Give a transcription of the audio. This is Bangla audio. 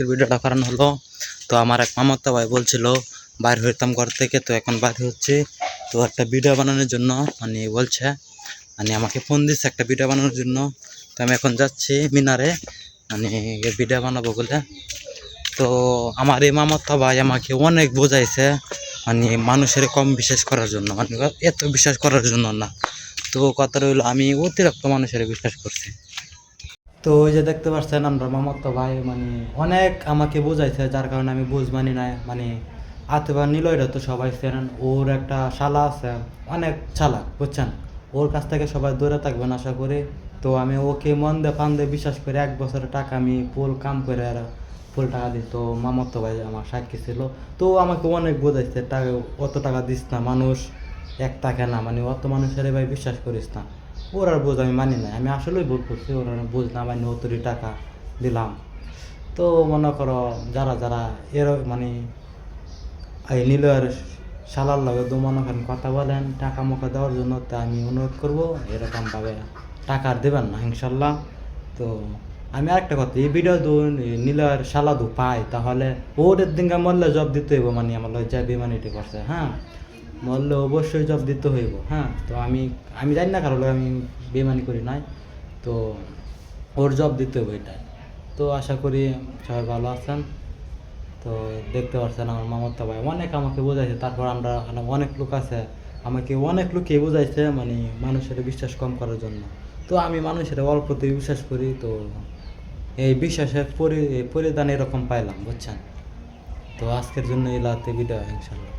আজকের ভিডিওটা কারণ হলো, তো আমার এক মামাতো ভাই বলছিল বাইর হইতাম ঘর থেকে, তো এখন বাইর হচ্ছে। তো একটা ভিডিও বানানোর জন্য বলছে, আমাকে ফোন দিচ্ছে একটা ভিডিও বানানোর জন্য। তো আমি এখন যাচ্ছি মিনারে ভিডিও বানাবো বলে। তো আমার এই মামাতো ভাই আমাকে অনেক বোঝাইছে, মানুষের কম বিশ্বাস করার জন্য, এত বিশ্বাস করার জন্য না। তো কথা রইলো, আমি অতিরিক্ত মানুষের বিশ্বাস করছি। তো ওই যে দেখতে পাচ্ছেন আমরা মামাতো ভাই অনেক আমাকে বোঝাইছে, যার কারণে আমি বুঝ মানি নাই। আতেবা নিলয়টা তো সবাই চেনেন, ওর একটা শালা আছে অনেক চালাক, বুঝছেন। ওর কাছ থেকে সবাই দূরে থাকবেন আশা করি। তো আমি ওকে মন দিয়ে পান দিয়ে বিশ্বাস করে 1 বছরের টাকা আমি ফুল কাম করে আর ফুল টাকা দিই। তো মামাতো ভাই আমার সাক্ষী ছিল। তো আমাকে অনেক বোঝাইছে, টাকা অত টাকা দিস না, মানুষ এক টাকা না, অত মানুষের ভাই বিশ্বাস করিস না। ওর আর বোঝ আমি মানি না, আমি আসলেই ভুল করছি, ওর বুঝ না মানি 70 টাকা দিলাম। তো মনে করো যারা যারা এর এই নীলয়ের শালার লগে তো মনে করেন কথা বলেন টাকা মোকা দেওয়ার জন্য, তা আমি অনুরোধ করবো এরকমভাবে টাকা আর দেবেন না ইনশাল্লাহ। তো আমি আরেকটা কথা, এই ভিডিও দু নীলয়ের শালা দু পাই, তাহলে ওদের দিনকে মরলে জব দিতে হইব, আমার লজ্জা বেমানিটি করছে, হ্যাঁ মরলে অবশ্যই জব দিতে হইব, হ্যাঁ। তো আমি জানি না কারো আমি বেমানি করি নাই, তো ওর জব দিতে হইব এটাই। তো আশা করি সবাই ভালো আছেন। তো দেখতে পাচ্ছেন আমার মামাতো ভাই অনেক আমাকে বোঝাইছে, তারপর আমরা অনেক লোক আছে আমাকে অনেক লোকে বোঝাইছে মানুষের বিশ্বাস কম করার জন্য। তো আমি মানুষের অল্পতে বিশ্বাস করি। তো এই বিশ্বাসের পরিধান এরকম পাইলাম, বুঝছেন। তো আজকের জন্য এই লাতে বিদায় ইনশাল্লাহ।